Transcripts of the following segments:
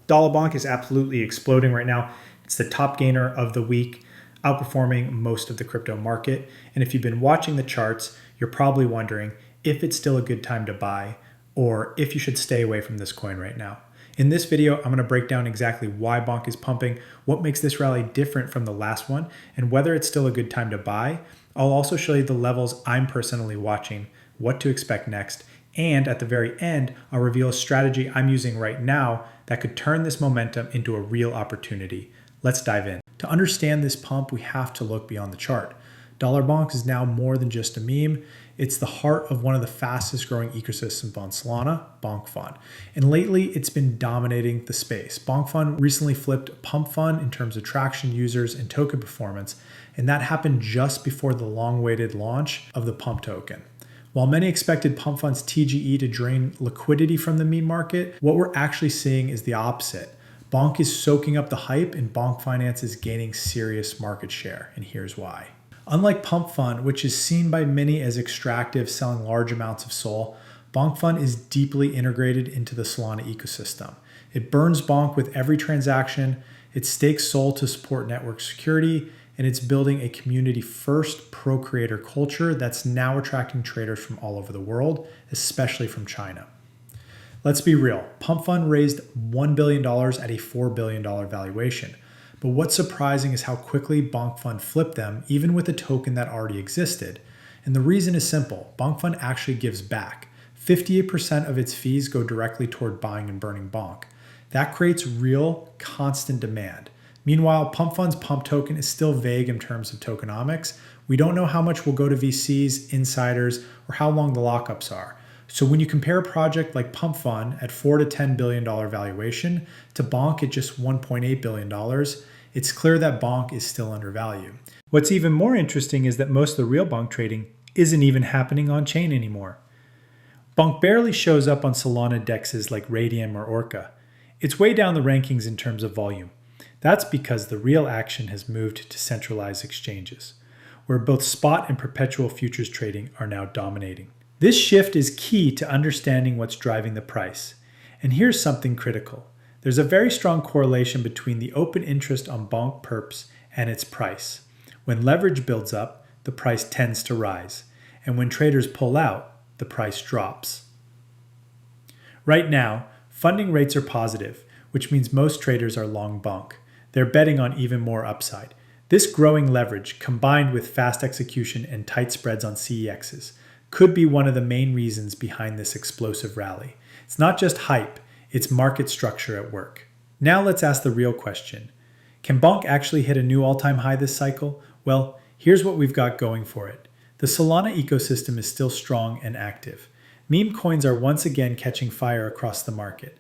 BONK is absolutely exploding right now. It's the top gainer of the week, outperforming most of the crypto market. And if you've been watching the charts, you're probably wondering if it's still a good time to buy or if you should stay away from this coin right now. In this video, I'm going to break down exactly why BONK is pumping, what makes this rally different from the last one, and whether it's still a good time to buy. I'll also show you the levels I'm personally watching, what to expect next, and at the very end, I'll reveal a strategy I'm using right now that could turn this momentum into a real opportunity. Let's dive in. To understand this pump, we have to look beyond the chart. $BONK is now more than just a meme. It's the heart of one of the fastest growing ecosystems on Solana, BONK Fund. And lately, it's been dominating the space. BONK Fund recently flipped Pump Fund in terms of traction, users, and token performance, and that happened just before the long-awaited launch of the Pump token. While many expected Pump Fund's TGE to drain liquidity from the meme market, what we're actually seeing is the opposite. BONK is soaking up the hype and BONK Finance is gaining serious market share, and here's why. Unlike Pump Fund, which is seen by many as extractive, selling large amounts of SOL, BONK Fund is deeply integrated into the Solana ecosystem. It burns BONK with every transaction, it stakes SOL to support network security, and it's building a community-first pro-creator culture that's now attracting traders from all over the world, especially from China. Let's be real, Pump Fund raised $1 billion at a $4 billion valuation. But what's surprising is how quickly BONK Fund flipped them, even with a token that already existed. And the reason is simple. BONK Fund actually gives back. 58% of its fees go directly toward buying and burning BONK. That creates real, constant demand. Meanwhile, Pump Fund's Pump token is still vague in terms of tokenomics. We don't know how much will go to VCs, insiders, or how long the lockups are. So when you compare a project like Pump Fund at $4 to $10 billion valuation to BONK at just $1.8 billion, it's clear that BONK is still undervalued. What's even more interesting is that most of the real BONK trading isn't even happening on chain anymore. BONK barely shows up on Solana dexes like Radium or Orca. It's way down the rankings in terms of volume. That's because the real action has moved to centralized exchanges, where both spot and perpetual futures trading are now dominating. This shift is key to understanding what's driving the price. And here's something critical. There's a very strong correlation between the open interest on BONK perps and its price. When leverage builds up, the price tends to rise. And when traders pull out, the price drops. Right now, funding rates are positive, which means most traders are long BONK. They're betting on even more upside. This growing leverage, combined with fast execution and tight spreads on CEXs, could be one of the main reasons behind this explosive rally. It's not just hype, it's market structure at work. Now let's ask the real question. Can BONK actually hit a new all-time high this cycle? Well, here's what we've got going for it. The Solana ecosystem is still strong and active. Meme coins are once again catching fire across the market.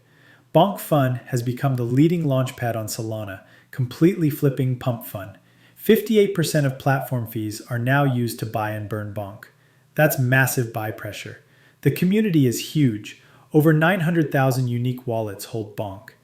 BONK Fund has become the leading launchpad on Solana, completely flipping Pump Fund. 58% of platform fees are now used to buy and burn BONK. That's massive buy pressure. The community is huge. Over 900,000 unique wallets hold BONK.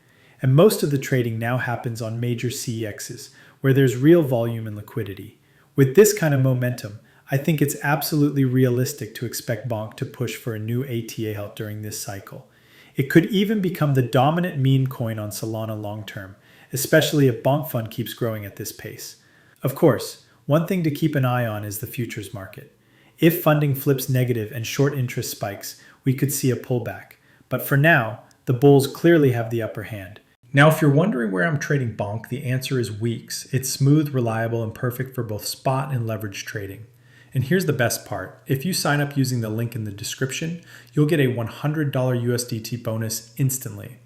And most of the trading now happens on major CEXs, where there's real volume and liquidity. With this kind of momentum, I think it's absolutely realistic to expect BONK to push for a new ATA halt during this cycle. It could even become the dominant meme coin on Solana long term, especially if BONK Fund keeps growing at this pace. Of course, one thing to keep an eye on is the futures market. If funding flips negative and short interest spikes, we could see a pullback. But for now, the bulls clearly have the upper hand. Now, if you're wondering where I'm trading BONK, the answer is WEEX. It's smooth, reliable, and perfect for both spot and leverage trading. And here's the best part. If you sign up using the link in the description, you'll get a $100 USDT bonus instantly.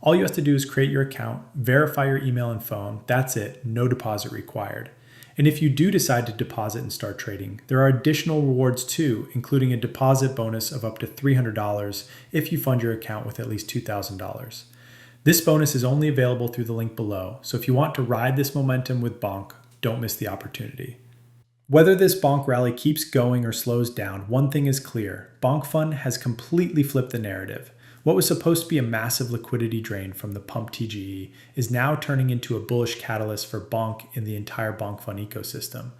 All you have to do is create your account, verify your email and phone. That's it, no deposit required. And if you do decide to deposit and start trading, there are additional rewards too, including a deposit bonus of up to $300 if you fund your account with at least $2,000. This bonus is only available through the link below, so if you want to ride this momentum with BONK, don't miss the opportunity. Whether this BONK rally keeps going or slows down, one thing is clear. BONK Fund has completely flipped the narrative. What was supposed to be a massive liquidity drain from the Pump TGE is now turning into a bullish catalyst for BONK in the entire BONK Fund ecosystem.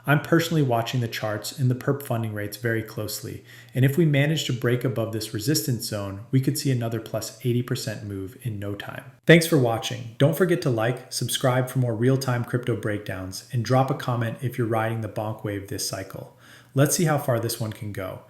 I'm personally watching the charts and the perp funding rates very closely, and if we manage to break above this resistance zone, we could see another plus 80% move in no time. Thanks for watching. Don't forget to like, subscribe for more real-time crypto breakdowns, and drop a comment if you're riding the bonk wave this cycle. Let's see how far this one can go.